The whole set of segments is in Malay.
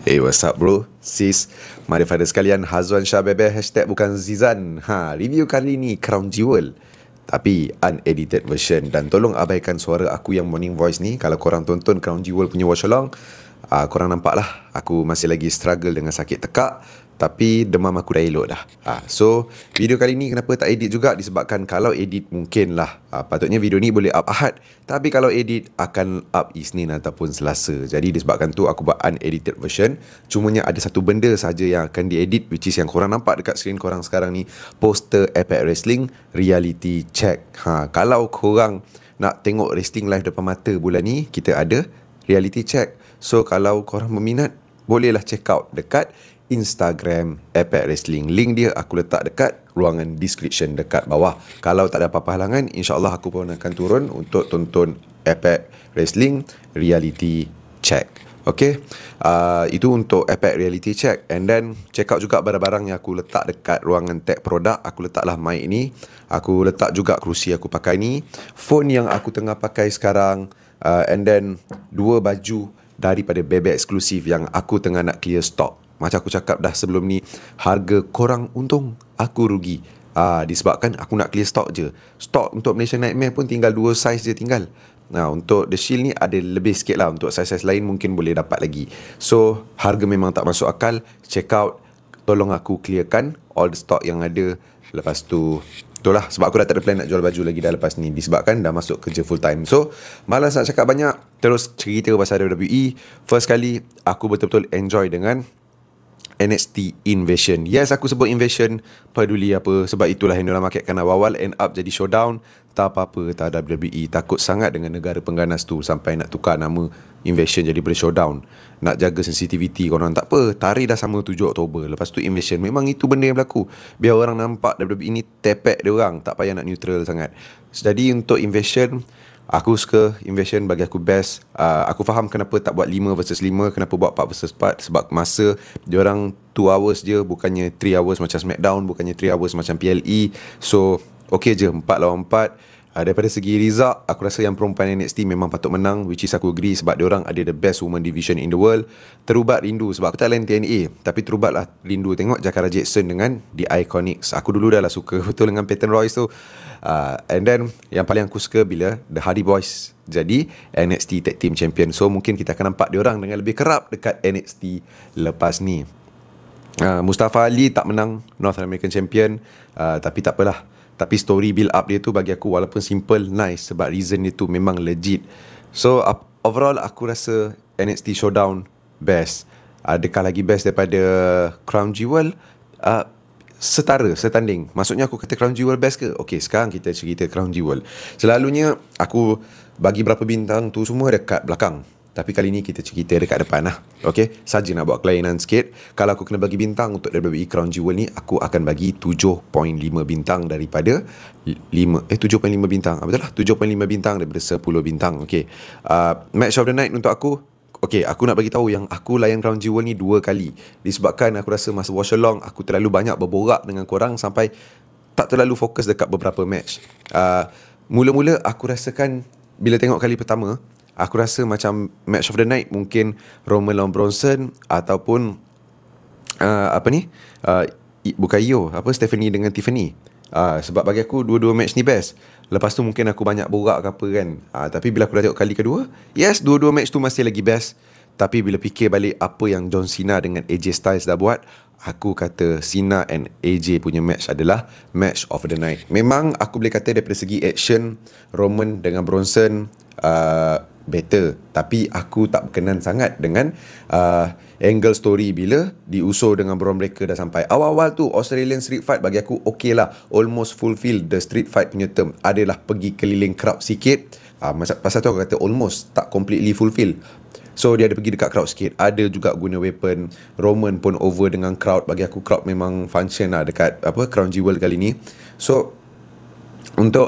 Hey, what's up bro? Sis, mari pada sekalian, Hazwan Shah Bebe, hashtag bukan Zizan. Review kali ni Crown Jewel, tapi unedited version. Dan tolong abaikan suara aku yang morning voice ni. Kalau korang tonton Crown Jewel punya watch along, korang nampak lah aku masih lagi struggle dengan sakit tekak. Tapi demam aku dah elok dah. So video kali ni kenapa tak edit juga, disebabkan kalau edit mungkin lah, patutnya video ni boleh up Ahad, tapi kalau edit akan up Isnin ataupun Selasa. Jadi disebabkan tu aku buat unedited version. Cumanya ada satu benda saja yang akan diedit, which is yang korang nampak dekat skrin korang sekarang ni, poster Impact Wrestling Reality Check. Kalau korang nak tengok wrestling live depan mata bulan ni, kita ada Reality Check. So kalau korang berminat, bolehlah check out dekat Instagram Impact Wrestling. Link dia aku letak dekat ruangan description dekat bawah. Kalau tak ada apa-apa halangan, InsyaAllah aku pun akan turun untuk tonton Impact Wrestling Reality Check. Okay, itu untuk Impact Reality Check. And then check out juga barang-barang yang aku letak dekat ruangan tag produk. Aku letaklah mic ni, aku letak juga kerusi aku pakai ni, phone yang aku tengah pakai sekarang, and then 2 baju daripada Bebe eksklusif yang aku tengah nak clear stock. Macam aku cakap dah sebelum ni, harga korang untung, aku rugi. Disebabkan aku nak clear stock je. Stok untuk Malaysian Nightmare pun tinggal 2 size je tinggal. Untuk The Shield ni ada lebih sikit lah. Untuk size-size lain mungkin boleh dapat lagi. So harga memang tak masuk akal. Check out, tolong aku clearkan all the stock yang ada. Lepas tu, itulah sebab aku dah tak ada plan nak jual baju lagi dah lepas ni, disebabkan dah masuk kerja full time. So malas nak cakap banyak, terus cerita pasal WWE. First kali aku betul-betul enjoy dengan NXT Invasion. Yes, aku sebut Invasion, peduli apa, sebab itulah yang diorang marketkan awal-awal, end up jadi Showdown. Tak apa-apa, tak ada WWE. Takut sangat dengan negara pengganas tu sampai nak tukar nama Invasion jadi Showdown. Nak jaga sensitivity korang, tak apa, tarikh dah sama 7 Oktober. Lepas tu Invasion. Memang itu benda yang berlaku, biar orang nampak WWE ni tepek dia orang, tak payah nak neutral sangat. Jadi untuk Invasion, aku suka Invasion, bagi aku best. Aku faham kenapa tak buat 5 versus 5, kenapa buat 4 versus 4. Sebab masa diorang 2 hours je, bukannya 3 hours macam SmackDown, bukannya 3 hours macam PLE. So okay je 4 lawan 4. Daripada segi result, aku rasa yang perempuan NXT memang patut menang, which is aku agree, sebab diorang ada the best woman division in the world. Terubat rindu, sebab aku tak lain TNA, tapi terubatlah rindu tengok Jakara Jackson dengan The Iconics. Aku dulu dah lah suka betul dengan Peyton Royce tu. And then yang paling aku suka bila The Hardy Boys jadi NXT Tag Team Champion. So mungkin kita akan nampak diorang dengan lebih kerap dekat NXT lepas ni. Mustafa Ali tak menang North American Champion, tapi tak apalah. Tapi story build up dia tu bagi aku walaupun simple, nice, sebab reason dia tu memang legit. So overall aku rasa NXT Showdown best. Adakah lagi best daripada Crown Jewel? Setanding. Maksudnya aku kata Crown Jewel best ke? Okay, sekarang kita cerita Crown Jewel. Selalunya aku bagi berapa bintang tu semua dekat belakang, tapi kali ni kita cerita dekat depan lah. Okay, saja nak buat kelainan sikit. Kalau aku kena bagi bintang untuk WWE Crown Jewel ni, aku akan bagi 7.5 bintang daripada 7.5 bintang. Betul lah, 7.5 bintang daripada 10 bintang. Okay, match of the night untuk aku, okay, aku nak bagi tahu yang aku layan Crown Jewel ni 2 kali. Disebabkan aku rasa masa watch along, aku terlalu banyak berborak dengan korang sampai tak terlalu fokus dekat beberapa match. Mula-mula aku rasakan, bila tengok kali pertama, aku rasa macam match of the night mungkin Roman lawan Bronson, ataupun bukan Io, Stephanie dengan Tiffany. Sebab bagi aku dua-dua match ni best. Lepas tu mungkin aku banyak borak ke apa kan. Tapi bila aku dah tengok kali kedua, yes, dua-dua match tu masih lagi best. Tapi bila fikir balik apa yang John Cena dengan AJ Styles dah buat, aku kata Cena and AJ punya match adalah match of the night. Memang aku boleh kata daripada segi action, Roman dengan Bronson better, tapi aku tak berkenan sangat dengan angle story bila diusur dengan Braun Breaker dah sampai. Awal-awal tu Australian Street Fight bagi aku okay lah, almost fulfill the Street Fight punya term. Adalah pergi keliling crowd sikit. Pasal tu aku kata almost, tak completely fulfill. So dia ada pergi dekat crowd sikit, ada juga guna weapon. Roman pun over dengan crowd. Bagi aku crowd memang function lah dekat Crown Jewel kali ni. So untuk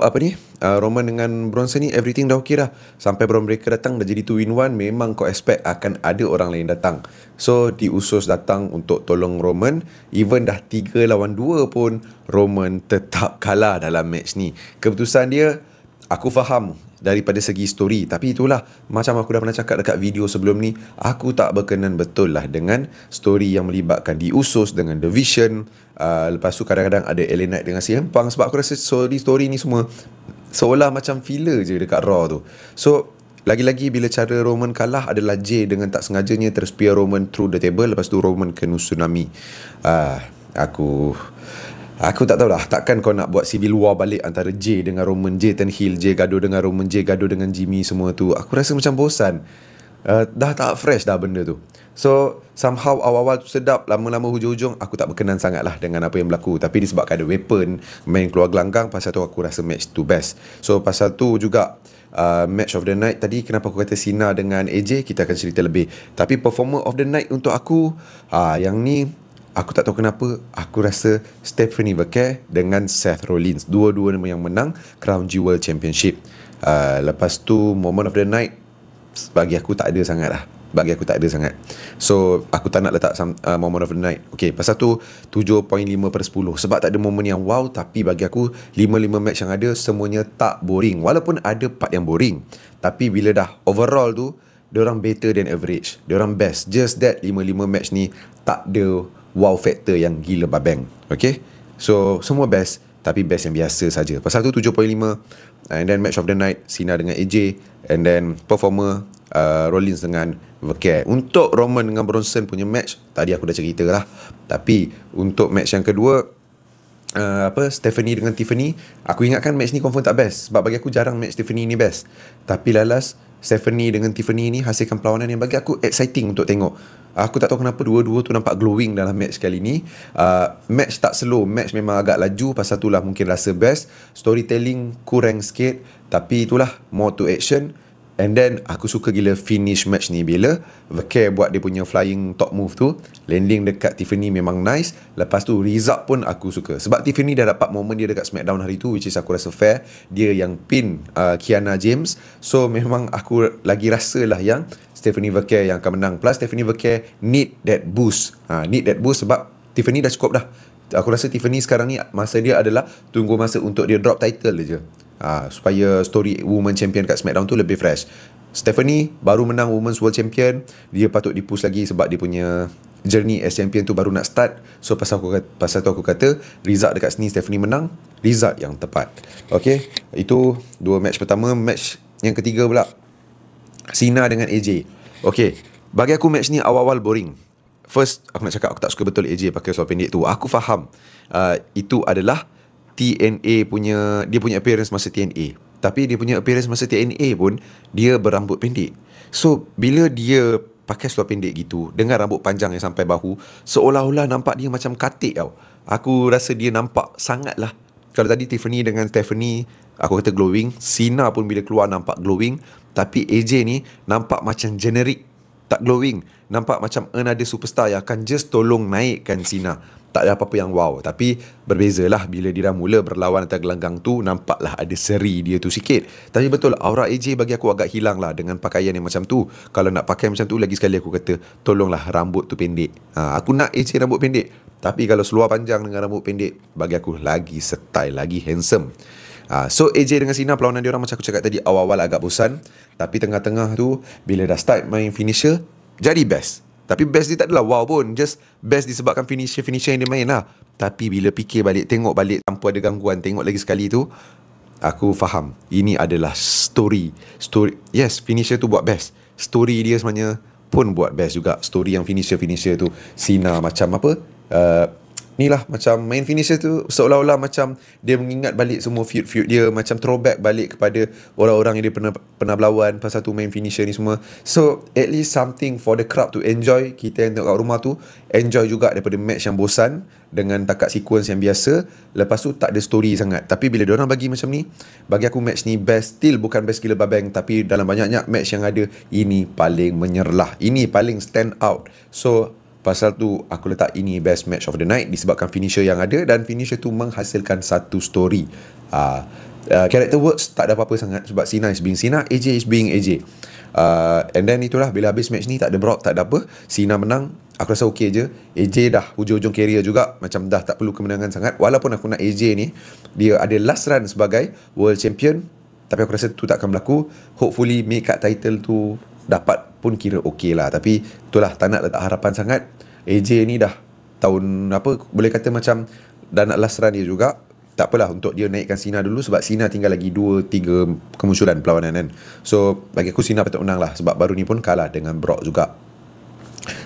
Roman dengan Bronson ni everything dah okay dah. Sampai Braun Breaker datang dah jadi 2-in-1. Memang kau expect akan ada orang lain datang. So diusus datang untuk tolong Roman. Even dah 3 lawan 2 pun Roman tetap kalah dalam match ni. Keputusan dia aku faham daripada segi story, tapi itulah macam aku dah pernah cakap dekat video sebelum ni, aku tak berkenan betul lah dengan story yang melibatkan The Usos dengan The Vision. Lepas tu kadang-kadang ada LA Knight dengan CM Punk, sebab aku rasa story ni semua seolah macam filler je dekat Raw tu. So lagi-lagi bila cara Roman kalah adalah Jay dengan tak sengajanya terspear Roman through the table, lepas tu Roman kena tsunami. Aku tak tahu lah, takkan kau nak buat civil war balik antara Jay dengan Roman, Jay turn heel, Jay gaduh dengan Roman, Jay gaduh dengan Jimmy, semua tu. Aku rasa macam bosan. Dah tak fresh dah benda tu. So somehow awal-awal tu sedap, lama-lama hujung-hujung aku tak berkenan sangat lah dengan apa yang berlaku. Tapi disebabkan ada weapon main keluar gelanggang, pasal tu aku rasa match tu best. So pasal tu juga match of the night tadi, kenapa aku kata Cena dengan AJ, kita akan cerita lebih. Tapi performer of the night untuk aku, yang ni aku tak tahu kenapa, aku rasa Stephanie McMahon dengan Seth Rollins, dua-dua yang menang Crown Jewel Championship. Lepas tu moment of the night bagi aku tak ada sangat lah. So aku tak nak letak moment of the night. Okay, pasal tu 7.5/10, sebab tak ada moment yang wow. Tapi bagi aku 5 match yang ada semuanya tak boring, walaupun ada part yang boring. Tapi bila dah overall tu, diorang better than average, diorang best. Just that 5 match ni tak ada wow factor yang gila babang. Okay, so semua best, tapi best yang biasa saja. Pasal tu 7.5. And then match of the night, Cena dengan AJ. And then performer Rollins dengan McMahon. Untuk Roman dengan Bronson punya match tadi aku dah cerita lah. Tapi untuk match yang kedua, Stephanie dengan Tiffany, aku ingatkan match ni confirm tak best, sebab bagi aku jarang match Tiffany ni best. Tapi lalas Stephanie dengan Tiffany ni hasilkan perlawanan yang bagi aku exciting untuk tengok. Aku tak tahu kenapa dua-dua tu nampak glowing dalam match kali ni. Match tak slow, match memang agak laju. Pasal itulah mungkin rasa best. Storytelling kurang sikit, tapi itulah more to action. And then aku suka gila finish match ni bila Vake buat dia punya flying top move tu, landing dekat Tiffany memang nice. Lepas tu result pun aku suka, sebab Tiffany dah dapat moment dia dekat SmackDown hari tu, which is aku rasa fair. Dia yang pin Kiana James. So memang aku lagi rasa lah yang Stephanie Vake yang akan menang. Plus Stephanie Vake need that boost. Need that boost sebab Tiffany dah cukup dah. Aku rasa Tiffany sekarang ni masa dia adalah tunggu masa untuk dia drop title je. Supaya story Women Champion kat SmackDown tu lebih fresh. Stephanie baru menang Women's World Champion, dia patut dipush lagi sebab dia punya journey as champion tu baru nak start. So pasal tu aku kata result dekat sini Stephanie menang, result yang tepat. Okay, itu dua match pertama. Match yang ketiga pula, Cena dengan AJ. Okay, bagi aku match ni awal-awal boring. First, aku nak cakap aku tak suka betul AJ pakai seluar pendek tu. Aku faham itu adalah TNA punya, dia punya appearance masa TNA. Tapi dia punya appearance masa TNA pun dia berambut pendek. So bila dia pakai seluar pendek gitu dengan rambut panjang yang sampai bahu, seolah-olah nampak dia macam katik tau. Aku rasa dia nampak sangat lah. Kalau tadi Tiffany dengan Stephanie aku kata glowing, Cena pun bila keluar nampak glowing. Tapi AJ ni nampak macam generic, tak glowing. Nampak macam another superstar yang akan just tolong naikkan Cena. Tak ada apa-apa yang wow. Tapi berbezalah bila dia dah mula berlawan atas gelanggang tu, nampaklah ada seri dia tu sikit. Tapi betul, aura AJ bagi aku agak hilang lah dengan pakaian yang macam tu. Kalau nak pakai macam tu, lagi sekali aku kata tolonglah rambut tu pendek. Aku nak AJ rambut pendek. Tapi kalau seluar panjang dengan rambut pendek, bagi aku lagi style, lagi handsome. So AJ dengan Cena, perlawanan dia orang macam aku cakap tadi, awal-awal agak bosan. Tapi tengah-tengah tu, bila dah start main finisher, jadi best. Tapi best dia tak adalah wow pun, just best disebabkan finisher yang dia main lah. Tapi bila fikir balik, tengok balik tanpa ada gangguan, tengok lagi sekali tu, aku faham ini adalah story. Yes, finisher tu buat best, story dia sebenarnya pun buat best juga. Story yang finisher tu Cena macam apa, ni lah macam main finisher tu seolah-olah macam dia mengingat balik semua feud dia, macam throwback balik kepada orang-orang yang dia pernah berlawan. Pasal tu main finisher ni semua. So at least something for the crowd to enjoy. Kita yang tengok kat rumah tu enjoy juga daripada match yang bosan dengan takat sequence yang biasa. Lepas tu tak ada story sangat. Tapi bila diorang bagi macam ni, bagi aku match ni best. Still bukan best gila babang, tapi dalam banyak-banyak match yang ada, ini paling menyerlah, ini paling stand out. So pasal tu aku letak ini best match of the night, disebabkan finisher yang ada, dan finisher tu menghasilkan satu story. Character works tak ada apa-apa sangat, sebab Cena is being Cena, AJ is being AJ. And then itulah, bila habis match ni tak ada Brock, tak ada apa, Cena menang, aku rasa okey je. AJ dah hujung-hujung career juga, macam dah tak perlu kemenangan sangat. Walaupun aku nak AJ ni, dia ada last run sebagai world champion, Tapi aku rasa tu tak akan berlaku. Hopefully mid-card title tu dapat pun kira okey lah. Tapi itulah, tak nak letak harapan sangat. AJ ni dah tahun apa, boleh kata macam dah nak last run dia juga. Tak apalah untuk dia naikkan Cena dulu, sebab Cena tinggal lagi 2-3 kemunculan perlawanan kan. So bagi aku Cena patut menang lah, sebab baru ni pun kalah dengan Brock juga.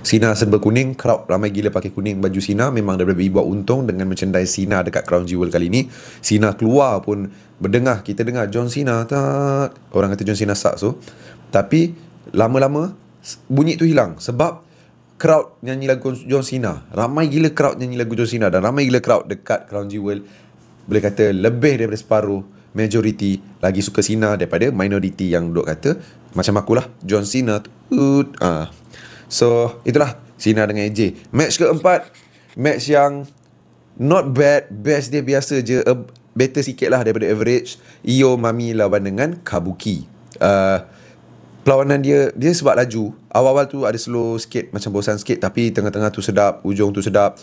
Cena serba kuning, crowd ramai gila pakai kuning baju Cena. Memang WWE buat untung dengan merchandise Cena dekat Crown Jewel kali ni. Cena keluar pun berdengar, kita dengar John Cena tak, orang kata John Cena sucks tu. Tapi lama-lama bunyi tu hilang, sebab crowd nyanyi lagu John Cena. Ramai gila crowd nyanyi lagu John Cena, dan ramai gila crowd dekat Crown Jewel. Boleh kata lebih daripada separuh, majority lagi suka Cena daripada minority yang duk kata macam akulah, John Cena So itulah Cena dengan AJ. Match keempat, match yang not bad, best dia biasa je, better sikit lah daripada average. Io Mami lawan dengan Kabuki. Perlawanan dia sebab laju. Awal-awal tu ada slow sikit, macam bosan sikit, tapi tengah-tengah tu sedap, ujung tu sedap.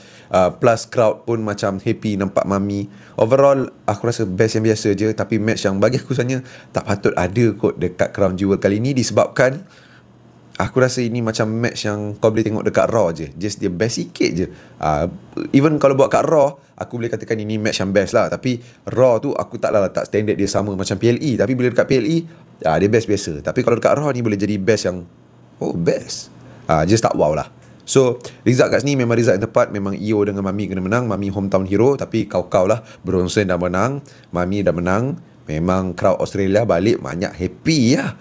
Plus crowd pun macam happy nampak Mami. Overall aku rasa best yang biasa je. Tapi match yang bagi aku sebenarnya tak patut ada kot dekat Crown Jewel kali ni, disebabkan aku rasa ini macam match yang kau boleh tengok dekat Raw je. Just dia best sikit je. Even kalau buat kat Raw, aku boleh katakan ini match yang best lah. Tapi Raw tu aku taklah letak standard dia sama macam PLE. Tapi bila dekat PLE, dia best biasa. Tapi kalau dekat Raw ni boleh jadi best yang best. Just tak wow lah. So result kat sini memang result yang tepat. Memang Io dengan Mami kena menang. Mami hometown hero, tapi kau-kau lah. Bronson dah menang, Mami dah menang. Memang crowd Australia balik banyak happy lah.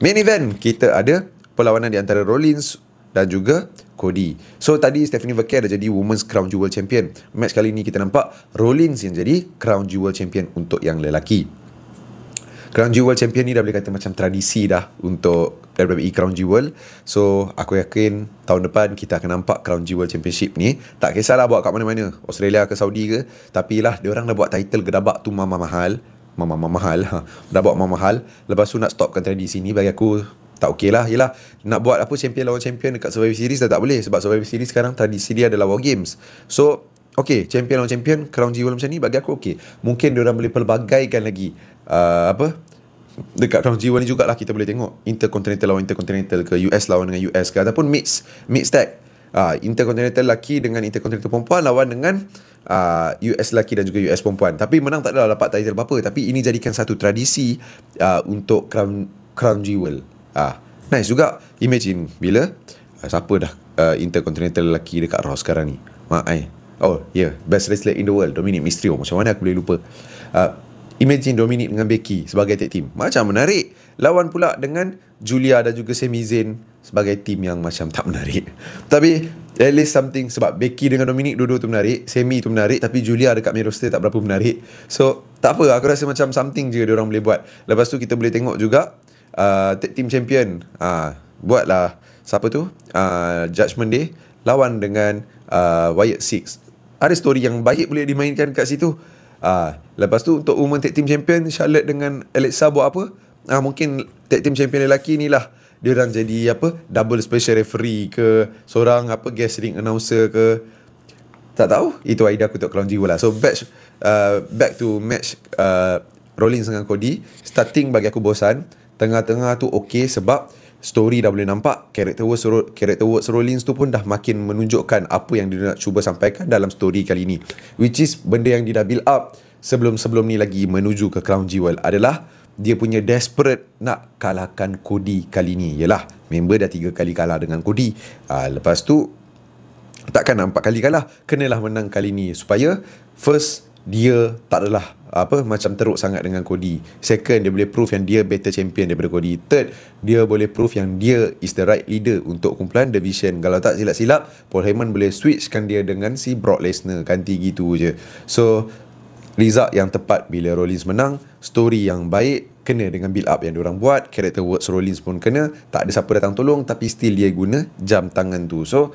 Main event kita ada perlawanan di antara Rollins dan juga Cody. So tadi Stephanie Vacquer dah jadi Women's Crown Jewel Champion. Match kali ni kita nampak Rollins yang jadi Crown Jewel Champion untuk yang lelaki. Crown Jewel Champion ni dah boleh kata macam tradisi dah untuk WWE Crown Jewel. So aku yakin tahun depan kita akan nampak Crown Jewel Championship ni. Tak kisahlah buat kat mana-mana, Australia ke Saudi ke, tapi lah diorang dah buat title gedabak tu Mama Mahal. Dah buat Mama Mahal. Lepas tu nak stopkan tradisi ni bagi aku tak okey lah. Yelah, nak buat apa champion lawan champion dekat Survivor Series dah tak boleh, sebab Survivor Series sekarang tradisi dia adalah War Games. So okey, champion lawan champion, Crown Jewel macam ni bagi aku okey. Mungkin diorang boleh pelbagaikan lagi dekat Crown Jewel ni jugalah kita boleh tengok Intercontinental lawan Intercontinental ke, US lawan dengan US ke, ataupun mix tag. Intercontinental lelaki dengan Intercontinental perempuan lawan dengan US lelaki dan juga US perempuan. Tapi menang tak adalah dapat title apa-apa, tapi ini jadikan satu tradisi untuk Crown Jewel. Nice juga. Imagine bila siapa dah Intercontinental lelaki dekat Raw sekarang ni, best wrestler in the world, Dominic Mysterio. Macam mana aku boleh lupa? Imagine Dominic dengan Becky sebagai tag team, macam menarik. Lawan pula dengan Julia dan juga Sami Zayn sebagai team yang macam tak menarik. Tapi at least something, sebab Becky dengan Dominic dua-dua tu menarik, Sami tu menarik, tapi Julia dekat main roster tak berapa menarik. So tak apa, aku rasa macam something je diorang boleh buat. Lepas tu kita boleh tengok juga tag team champion, buatlah siapa tu, Judgment Day lawan dengan Wyatt Six. Ada story yang baik boleh dimainkan kat situ. Lepas tu untuk Women Tag Team Champion, Charlotte dengan Alexa buat apa? Mungkin Tag Team Champion lelaki ni lah diorang jadi double special referee ke, seorang guest ring announcer ke, tak tahu. Itu idea aku untuk Crown Jewel lah. So back to match Rollins dengan Cody. Starting bagi aku bosan, tengah-tengah tu okey, sebab story dah boleh nampak. Character words Rollins tu pun dah makin menunjukkan apa yang dia nak cuba sampaikan dalam story kali ni, which is benda yang dia dah build up sebelum ni lagi menuju ke Crown Jewel adalah dia punya desperate nak kalahkan Cody kali ni. Yelah, member dah 3 kali kalah dengan Cody. Lepas tu takkan 4 kali kalah, kenalah menang kali ni, supaya first dia tak adalah macam teruk sangat dengan Cody. Second, dia boleh prove yang dia better champion daripada Cody. Third, dia boleh prove yang dia is the right leader untuk kumpulan division. Kalau tak silap-silap, Paul Heyman boleh switchkan dia dengan si Brock Lesnar, ganti gitu je. So result yang tepat bila Rollins menang, story yang baik, kena dengan build up yang diorang buat. Character works Rollins pun kena, tak ada siapa datang tolong, tapi still dia guna jam tangan tu. So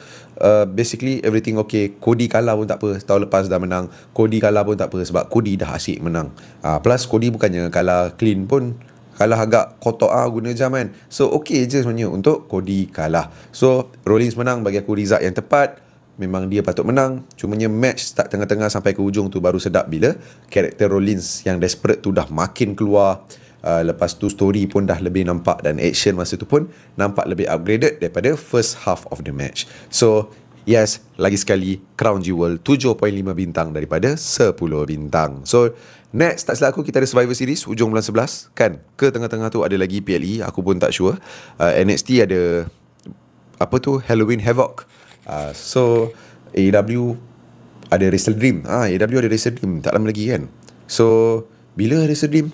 basically everything okay. Cody kalah pun tak apa, tahun lepas dah menang. Cody kalah pun tak apa, sebab Cody dah asyik menang. Plus Cody bukannya kalah clean pun, kalah agak kotor guna jam kan. So okay je sebenarnya untuk Cody kalah. So Rollins menang bagi aku result yang tepat. Memang dia patut menang. Cumanya match start tengah-tengah sampai ke ujung tu baru sedap bila karakter Rollins yang desperate tu dah makin keluar. Lepas tu story pun dah lebih nampak, dan action masa tu pun nampak lebih upgraded daripada first half of the match. So yes, lagi sekali Crown Jewel 7.5 bintang daripada 10 bintang. So next, tak silap aku, kita ada Survivor Series hujung bulan 11 kan. Ke tengah-tengah tu ada lagi PLE, aku pun tak sure. NXT ada apa tu, Halloween Havoc. So AEW ada Wrestle Dream. AEW ada Wrestle Dream tak lama lagi kan. So bila Wrestle Dream?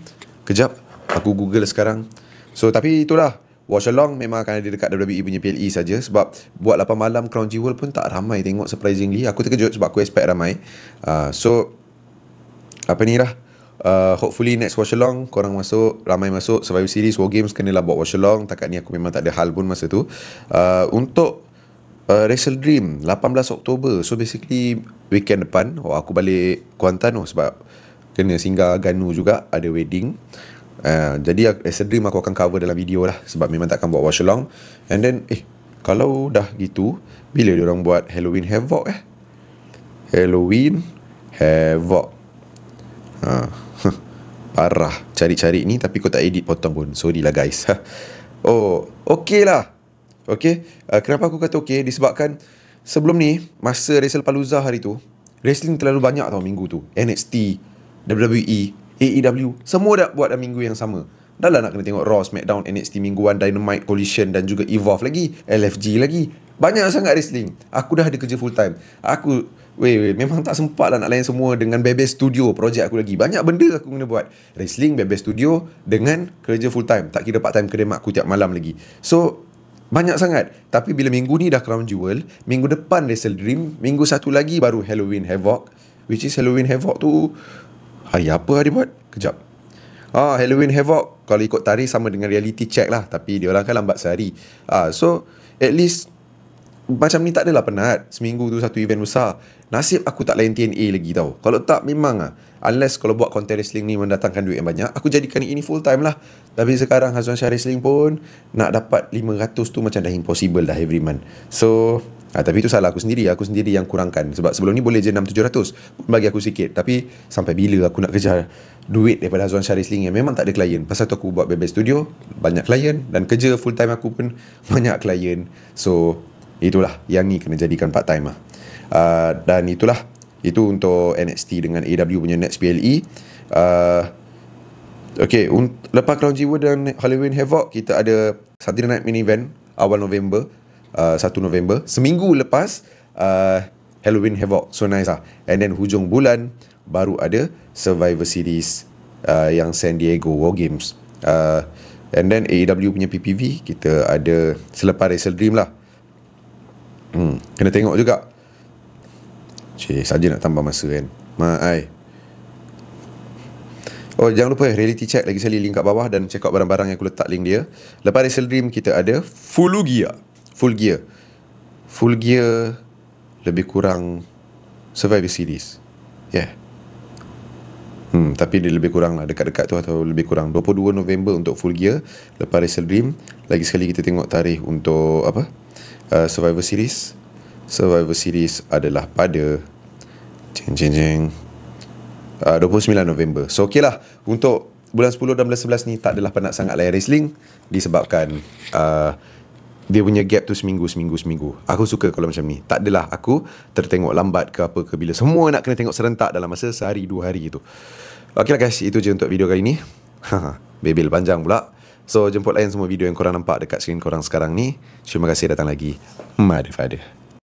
Kejap, aku Google sekarang. So tapi itulah, watch along memang akan ada dekat WWE punya PLE saja. Sebab buat 8 malam Crown Jewel pun tak ramai tengok, surprisingly. Aku terkejut sebab aku expect ramai. So apa ni lah, hopefully next watch along korang masuk, ramai masuk. Survivor Series, War Games kenalah buat watch along. Takat ni aku memang tak ada hal pun masa tu. Untuk Wrestle Dream 18 Oktober. So basically weekend depan aku balik Kuantan sebab kena singgah Ganu juga, ada wedding. Jadi Wrestle Dream aku akan cover dalam video lah, sebab memang takkan buat watch along. And then kalau dah gitu, bila diorang buat Halloween Havoc Halloween Havoc. Parah cari-cari ni, tapi kau tak edit potong pun. Sorry lah guys. Okay lah. Okay, kenapa aku kata okay? Disebabkan sebelum ni, masa WrestlePalooza hari tu, wrestling terlalu banyak tau minggu tu. NXT, WWE, AEW, semua dah buat dalam minggu yang sama. Dah lah nak kena tengok Raw, SmackDown, NXT mingguan, Dynamite, Collision dan juga Evolve lagi, LFG lagi. Banyak sangat wrestling. Aku dah ada kerja full time. Aku memang tak sempat lah nak layan semua dengan Bebe Studio, projek aku lagi. Banyak benda aku kena buat. Wrestling, Bebe Studio dengan kerja full time. Tak kira part time kedai mak aku tiap malam lagi. So banyak sangat. Tapi bila minggu ni dah Crown Jewel, minggu depan Wrestle Dream, minggu satu lagi baru Halloween Havoc. Which is Halloween Havoc tu hari apa hari buat? Kejap. Halloween Havoc kalau ikut tarikh sama dengan Reality Check lah, tapi diorang kan lambat sehari. So at least macam ni tak adalah penat. Seminggu tu satu event besar. Nasib aku tak layan TNA lagi tau. Kalau tak memang unless kalau buat konten wrestling ni mendatangkan duit yang banyak, aku jadikan ini full time lah. Tapi sekarang Hazwan Shah Wrestling pun nak dapat 500 tu macam dah impossible dah every month. So tapi itu salah aku sendiri. Aku sendiri yang kurangkan. Sebab sebelum ni boleh je 600-700, bagi aku sikit. Tapi sampai bila aku nak kejar duit daripada Hazwan Shah Wrestling yang memang tak ada klien. Pasal tu aku buat Bebe Studio, banyak klien. Dan kerja full time aku pun banyak klien. So itulah, yang ni kena jadikan part time lah. Dan itulah, itu untuk NXT dengan AEW punya next PLE. Okay, lepas Crown Jewel dan Halloween Havoc, kita ada Saturday Night Main Event awal November, 1 November. Seminggu lepas Halloween Havoc. So nice lah. And then hujung bulan baru ada Survivor Series yang San Diego War Games. And then AEW punya PPV kita ada selepas Wrestle Dream lah. Kena tengok juga. Saja nak tambah masa kan. Jangan lupa Reality Check lagi sekali, link kat bawah, dan check out barang-barang yang aku letak link dia. Lepas Wrestle Dream kita ada Full Gear lebih kurang Survivor Series. Tapi dia lebih kurang lah, dekat-dekat tu, atau lebih kurang 22 November untuk Full Gear. Lepas Wrestle Dream, lagi sekali kita tengok tarikh untuk Survivor Series. Survivor Series adalah pada 29 November. So okay lah, untuk bulan 10 dan bulan 11 ni tak adalah penat sangat layan wrestling, disebabkan dia punya gap tu seminggu. Aku suka kalau macam ni. Tak adalah aku tertengok lambat ke apa ke, bila semua nak kena tengok serentak dalam masa sehari 2 hari tu. Okay lah guys, itu je untuk video kali ni. Bebel panjang pula. So jemput layan semua video yang korang nampak dekat skrin korang sekarang ni. Terima kasih datang lagi. Mother Father.